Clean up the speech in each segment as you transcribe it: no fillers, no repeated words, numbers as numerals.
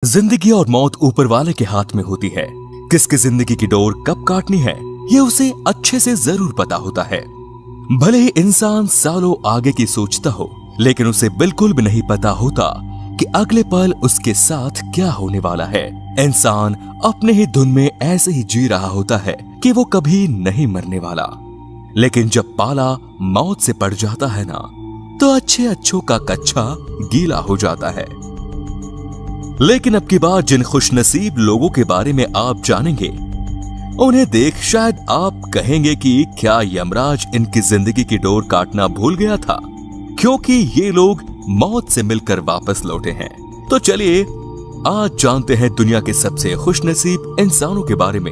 जिंदगी और मौत ऊपर वाले के हाथ में होती है। किसकी जिंदगी की डोर कब काटनी है ये उसे अच्छे से जरूर पता होता है। भले ही इंसान सालों आगे की सोचता हो, लेकिन उसे बिल्कुल भी नहीं पता होता कि अगले पल उसके साथ क्या होने वाला है। इंसान अपने ही धुन में ऐसे ही जी रहा होता है कि वो कभी नहीं मरने वाला, लेकिन जब पाला मौत से पड़ जाता है ना, तो अच्छे अच्छों का कच्चा गीला हो जाता है। लेकिन अब की बात जिन खुशनसीब लोगों के बारे में आप जानेंगे, उन्हें देख शायद आप कहेंगे कि क्या यमराज इनकी जिंदगी की डोर काटना भूल गया था, क्योंकि ये लोग मौत से मिलकर वापस लौटे हैं। तो चलिए आज जानते हैं दुनिया के सबसे खुशनसीब इंसानों के बारे में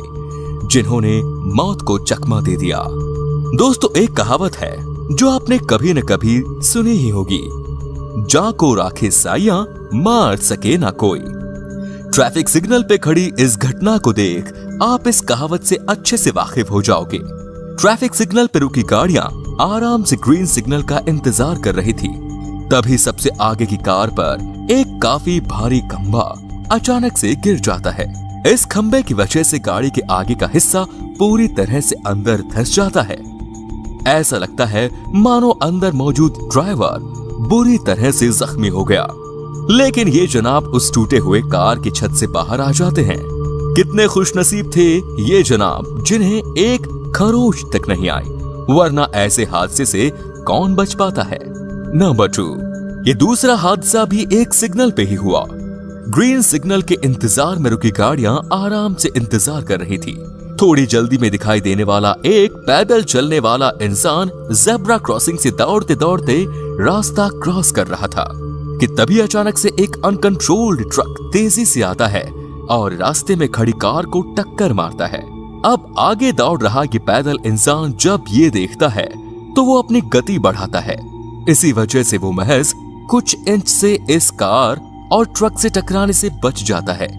जिन्होंने मौत को चकमा दे दिया। दोस्तों, एक कहावत है जो आपने कभी न कभी सुनी ही होगी, जा को राखे साइयां मार सके ना कोई। ट्रैफिक सिग्नल पे खड़ी इस घटना को देख आप इस कहावत से अच्छे से वाकिफ हो जाओगे। ट्रैफिक सिग्नल पे रुकी गाड़ियां आराम से ग्रीन सिग्नल का इंतजार कर रही थी। तभी सबसे आगे की कार पर एक काफी भारी खंभा अचानक से गिर जाता है। इस खंभे की वजह से गाड़ी के आगे का हिस्सा पूरी तरह से अंदर धंस जाता है। ऐसा लगता है मानो अंदर मौजूद ड्राइवर बुरी तरह से जख्मी हो गया। लेकिन ये जनाब उस टूटे हुए कार की छत से बाहर आ जाते हैं। कितने खुशनसीब थे ये जनाब जिन्हें एक खरोच तक नहीं आई, वरना ऐसे हादसे से कौन बच पाता है। नंबर 2, ये दूसरा हादसा भी एक सिग्नल पे ही हुआ। ग्रीन सिग्नल के इंतजार में रुकी गाड़ियां आराम से इंतजार कर रही थी। थोड़ी जल्दी में दिखाई देने वाला एक पैदल चलने वाला इंसान ज़ेब्रा क्रॉसिंग से दौड़ते दौड़ते रास्ता क्रॉस कर रहा था कि तभी अचानक से एक अनकंट्रोल्ड ट्रक तेजी से आता है और रास्ते में खड़ी कार को टक्कर मारता है। अब आगे दौड़ रहा ये पैदल इंसान जब ये देखता है तो वो अपनी गति बढ़ाता है। इसी वजह से वो महज कुछ इंच से इस कार और ट्रक से टकराने से बच जाता है।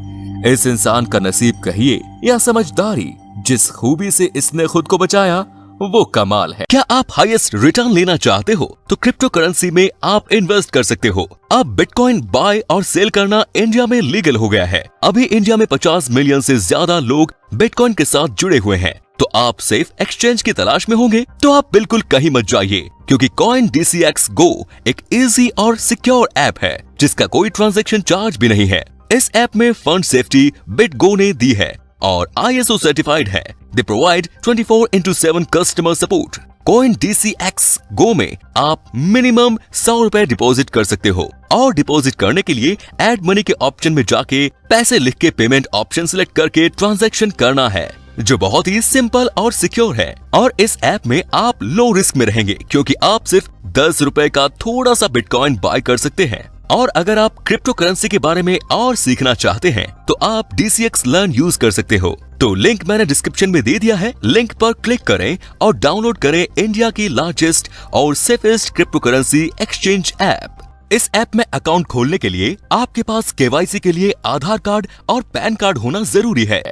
इस इंसान का नसीब कहिए या समझदारी, जिस खूबी से इसने खुद को बचाया वो कमाल है। क्या आप हाईएस्ट रिटर्न लेना चाहते हो तो क्रिप्टो करेंसी में आप इन्वेस्ट कर सकते हो। अब बिटकॉइन बाय और सेल करना इंडिया में लीगल हो गया है। अभी इंडिया में 50 मिलियन से ज्यादा लोग बिटकॉइन के साथ जुड़े हुए हैं। तो आप सेफ एक्सचेंज की तलाश में होंगे तो आप बिल्कुल कहीं मत जाइए, क्योंकि CoinDCX Go एक इजी और सिक्योर ऐप है जिसका कोई ट्रांजैक्शन चार्ज भी नहीं है। इस ऐप में फंड सेफ्टी BitGo ने दी है और ISO सर्टिफाइड है। They provide 24/7 customer support. CoinDCX Go में आप मिनिमम 100 रुपए डिपॉजिट कर सकते हो और डिपॉजिट करने के लिए ऐड मनी के ऑप्शन में जाके पैसे लिख के पेमेंट ऑप्शन सिलेक्ट करके ट्रांजैक्शन करना है, जो बहुत ही सिंपल और सिक्योर है। और इस ऐप में आप लो रिस्क में रहेंगे, क्योंकि आप सिर्फ 10 रुपए का थोड़ा सा बिटकॉइन बाय कर सकते हैं। और अगर आप क्रिप्टो करेंसी के बारे में और सीखना चाहते हैं तो आप DCX Learn यूज कर सकते हो। तो लिंक मैंने डिस्क्रिप्शन में दे दिया है, लिंक पर क्लिक करें और डाउनलोड करें इंडिया की लार्जेस्ट और safest crypto currency exchange app. इस ऐप में अकाउंट खोलने के लिए आपके पास KYC के लिए आधार कार्ड और पैन कार्ड होना जरूरी है।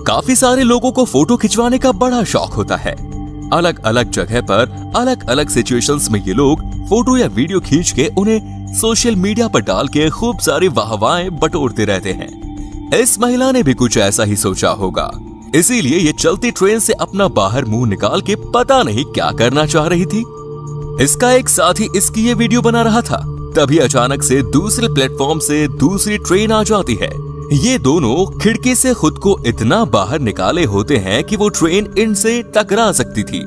काफी सारे लोगों को फोटो खिंचवाने का बड़ा शौक होता है। अलग अलग जगह पर अलग अलग सिचुएशंस में ये लोग फोटो या वीडियो खींच के उन्हें सोशल मीडिया पर डाल के खूब सारी वाहवाहें बटोरते रहते हैं। इस महिला ने भी कुछ ऐसा ही सोचा होगा, इसीलिए ये चलती ट्रेन से अपना बाहर मुंह निकाल के पता नहीं क्या करना चाह रही थी। इसका एक साथी इसकी ये वीडियो बना रहा था। तभी अचानक से दूसरे प्लेटफॉर्म से दूसरी ट्रेन आ जाती है। ये दोनों खिड़की से खुद को इतना बाहर निकाले होते हैं कि वो ट्रेन इनसे टकरा सकती थी,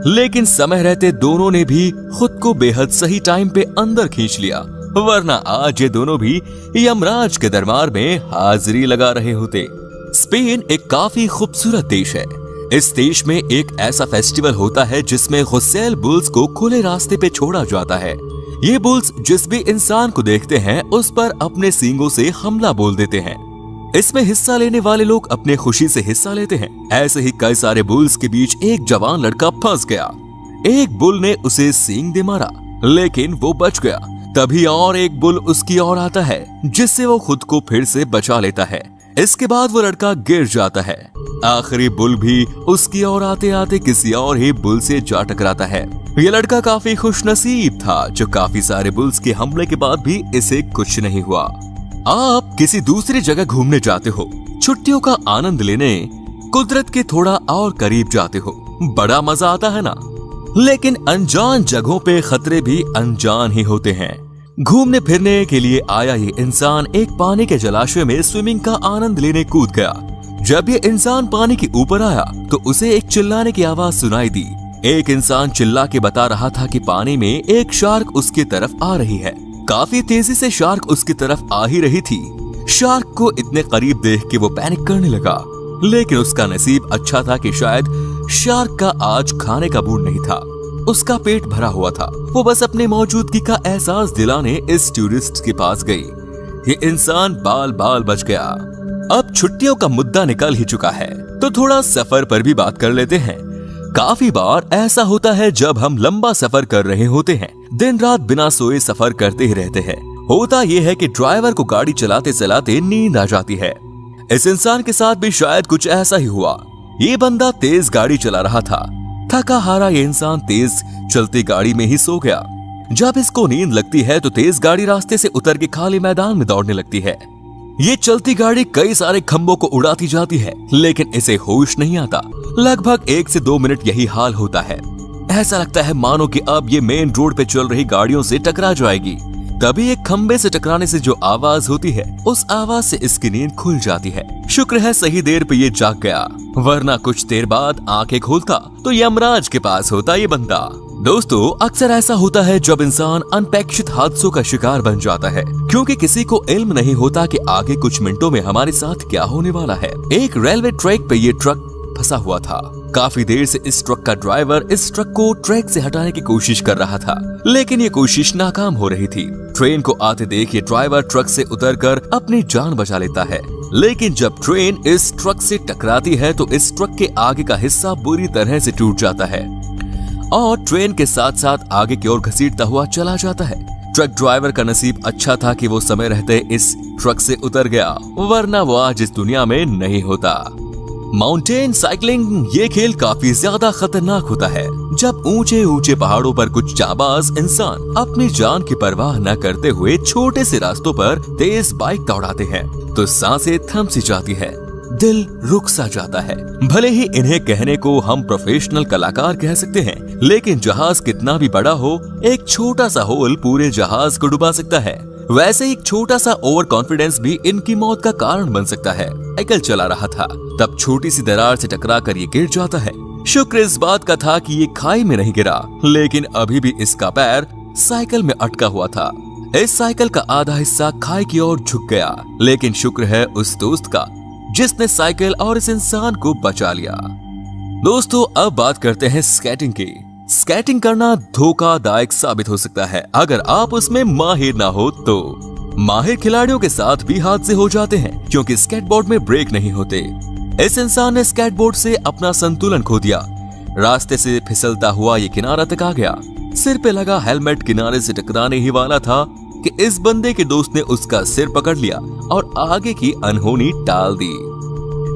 लेकिन समय रहते दोनों ने भी खुद को बेहद सही टाइम पे अंदर खींच लिया, वरना आज ये दोनों भी यमराज के दरबार में हाजिरी लगा रहे होते। स्पेन एक काफी खूबसूरत देश है। इस देश में एक ऐसा फेस्टिवल होता है जिसमें गुस्सैल बुल्स को खुले रास्ते पे छोड़ा जाता है। ये बुल्स जिस भी इंसान को देखते हैं उस पर अपने सींगों से हमला बोल देते हैं। इसमें हिस्सा लेने वाले लोग अपने खुशी से हिस्सा लेते हैं। ऐसे ही कई सारे बुल्स के बीच एक जवान लड़का फंस गया। एक बुल ने उसे सींग दे मारा, लेकिन वो बच गया। तभी और एक बुल उसकी ओर आता है, जिससे वो खुद को फिर से बचा लेता है। इसके बाद वो लड़का गिर जाता है। आखिरी बुल भी उसकी ओर आते आते किसी और ही बुल से जा टकराता है। ये लड़का काफी खुशनसीब था, जो काफी सारे बुल्स के हमले के बाद भी इसे कुछ नहीं हुआ। आप किसी दूसरी जगह घूमने जाते हो, छुट्टियों का आनंद लेने कुदरत के थोड़ा और करीब जाते हो, बड़ा मजा आता है ना। लेकिन अनजान जगहों पे खतरे भी अनजान ही होते हैं। घूमने फिरने के लिए आया ये इंसान एक पानी के जलाशय में स्विमिंग का आनंद लेने कूद गया। जब ये इंसान पानी के ऊपर आया तो उसे एक चिल्लाने की आवाज सुनाई दी। एक इंसान चिल्ला के बता रहा था कि पानी में एक शार्क उसकी तरफ आ रही है। काफी तेजी से शार्क उसकी तरफ आ ही रही थी। शार्क को इतने करीब देख के वो पैनिक करने लगा, लेकिन उसका नसीब अच्छा था कि शायद शार्क का आज खाने का मूड नहीं था। उसका पेट भरा हुआ था। वो बस अपने मौजूदगी का एहसास दिलाने इस टूरिस्ट के पास गई। ये इंसान बाल बाल बच गया। अब छुट्टियों का मुद्दा निकल ही चुका है तो थोड़ा सफर पर भी बात कर लेते हैं। काफी बार ऐसा होता है जब हम लंबा सफर कर रहे होते हैं, दिन रात बिना सोए सफर करते ही रहते हैं। होता यह है कि ड्राइवर को गाड़ी चलाते चलाते नींद आ जाती है। इस इंसान के साथ भी शायद कुछ ऐसा ही हुआ। ये बंदा तेज गाड़ी चला रहा था। थका हारा ये इंसान तेज चलती गाड़ी में ही सो गया। जब इसको नींद लगती है तो तेज गाड़ी रास्ते से उतर के खाली मैदान में दौड़ने लगती है। ये चलती गाड़ी कई सारे खंभों को उड़ाती जाती है, लेकिन इसे होश नहीं आता। लगभग 1 से 2 मिनट यही हाल होता है। ऐसा लगता है मानो कि अब ये मेन रोड पे चल रही गाड़ियों से टकरा जाएगी। तभी एक खंबे से टकराने से जो आवाज होती है, उस आवाज से इसकी नींद खुल जाती है। शुक्र है सही देर पे ये जाग गया, वरना कुछ देर बाद आंखें खोलता तो यमराज के पास होता ये बंदा। दोस्तों, अक्सर ऐसा होता है जब इंसान अनपेक्षित हादसों का शिकार बन जाता है, क्योंकि किसी को इल्म नहीं होता कि आगे कुछ मिनटों में हमारे साथ क्या होने वाला है। एक रेलवे ट्रैक पे ये ट्रक फंसा हुआ था। काफी देर से इस ट्रक का ड्राइवर इस ट्रक को ट्रैक से हटाने की कोशिश कर रहा था, लेकिन ये कोशिश नाकाम हो रही थी। ट्रेन को आते देख ये ड्राइवर ट्रक से उतरकर अपनी जान बचा लेता है, लेकिन जब ट्रेन इस ट्रक से टकराती है तो इस ट्रक के आगे का हिस्सा बुरी तरह से टूट जाता है और ट्रेन के साथ साथ आगे की ओर घसीटता हुआ चला जाता है। ट्रक ड्राइवर का नसीब अच्छा था कि वो समय रहते इस ट्रक से उतर गया, वरना वो आज इस दुनिया में नहीं होता। माउंटेन साइकिलिंग ये खेल काफी ज्यादा खतरनाक होता है। जब ऊंचे ऊंचे पहाड़ों पर कुछ जाबाज इंसान अपनी जान की परवाह न करते हुए छोटे से रास्तों पर तेज बाइक दौड़ाते हैं तो सांसें थम सी जाती है, दिल रुक सा जाता है। भले ही इन्हें कहने को हम प्रोफेशनल कलाकार कह सकते हैं, लेकिन जहाज कितना भी बड़ा हो, एक छोटा सा होल पूरे जहाज को डुबा सकता है। वैसे एक छोटा सा ओवर कॉन्फिडेंस भी इनकी मौत का कारण बन सकता है। साइकिल चला रहा था, तब छोटी सी दरार से टकरा कर ये गिर जाता है। शुक्र इस बात का था कि ये खाई में नहीं गिरा, लेकिन अभी भी इसका पैर साइकिल में अटका हुआ था। इस साइकिल का आधा हिस्सा खाई की ओर झुक गया, लेकिन शुक्र है उस दोस्त का जिसने साइकिल और इस इंसान को बचा लिया। दोस्तों, अब बात करते हैं स्केटिंग की। स्केटिंग करना धोखादायक साबित हो सकता है अगर आप उसमें माहिर ना हो तो। माहिर खिलाड़ियों के साथ भी हादसे हो जाते हैं, क्योंकि स्केटबोर्ड में ब्रेक नहीं होते। इस इंसान ने स्केटबोर्ड से अपना संतुलन खो दिया। रास्ते से फिसलता हुआ ये किनारा तक आ गया। सिर पे लगा हेलमेट किनारे से टकराने ही वाला था कि इस बंदे के दोस्त ने उसका सिर पकड़ लिया और आगे की अनहोनी टाल दी।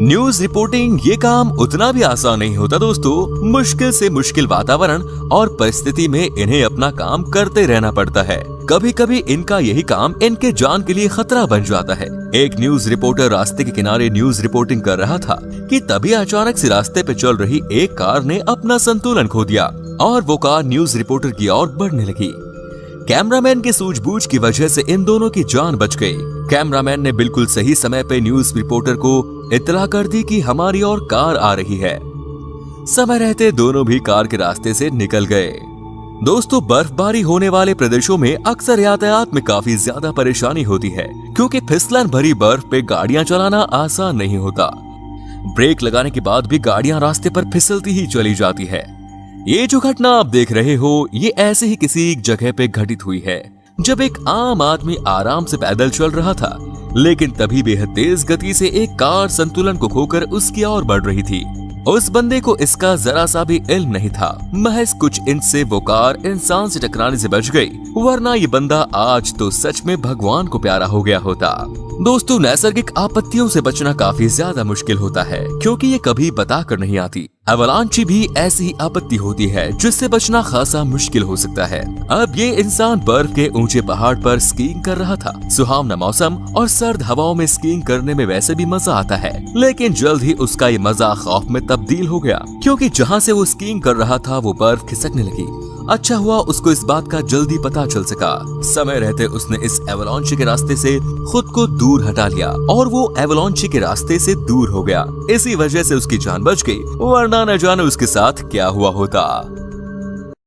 न्यूज रिपोर्टिंग ये काम उतना भी आसान नहीं होता दोस्तों। मुश्किल से मुश्किल वातावरण और परिस्थिति में इन्हें अपना काम करते रहना पड़ता है। कभी कभी इनका यही काम इनके जान के लिए खतरा बन जाता है। एक न्यूज रिपोर्टर रास्ते के किनारे न्यूज रिपोर्टिंग कर रहा था कि तभी अचानक से रास्ते पे चल रही एक कार ने अपना संतुलन खो दिया और वो कार न्यूज रिपोर्टर की ओर बढ़ने लगी। कैमरामैन की सूझबूझ की वजह से इन दोनों की जान बच गई। कैमरामैन ने बिल्कुल सही समय पे न्यूज रिपोर्टर को इत्तला कर दी कि हमारी ओर कार आ रही है। समय रहते दोनों भी कार के रास्ते से निकल गए। दोस्तों, बर्फबारी होने वाले प्रदेशों में अक्सर यातायात में काफी ज्यादा परेशानी होती है, क्योंकि फिसलन भरी बर्फ पे गाड़ियां चलाना आसान नहीं होता। ब्रेक लगाने के बाद भी गाड़ियां रास्ते पर फिसलती ही चली जाती है। ये जो घटना आप देख रहे हो, ये ऐसे ही किसी जगह पे घटित हुई है जब एक आम आदमी आराम से पैदल चल रहा था, लेकिन तभी बेहद तेज गति से एक कार संतुलन को खोकर उसकी ओर बढ़ रही थी। उस बंदे को इसका जरा सा भी इल्म नहीं था। महज कुछ इंच से वो कार इंसान से टकराने से बच गई, वरना ये बंदा आज तो सच में भगवान को प्यारा हो गया होता। दोस्तों, नैसर्गिक आपत्तियों से बचना काफी ज्यादा मुश्किल होता है क्योंकि ये कभी बता कर नहीं आती। एवलांची भी ऐसी ही आपत्ति होती है जिससे बचना खासा मुश्किल हो सकता है। अब ये इंसान बर्फ के ऊंचे पहाड़ पर स्कीइंग कर रहा था। सुहावना मौसम और सर्द हवाओं में स्कीइंग करने में वैसे भी मजा आता है, लेकिन जल्द ही उसका ये मजा खौफ में तब्दील हो गया क्योंकि जहाँ से वो स्कीइंग कर रहा था वो बर्फ खिसकने लगी। अच्छा हुआ उसको इस बात का जल्दी पता चल सका। समय रहते उसने इस एवलांची के रास्ते से खुद को दूर हटा लिया और वो एवलांची के रास्ते से दूर हो गया। इसी वजह से उसकी जान बच गई, वरना न जाने उसके साथ क्या हुआ होता।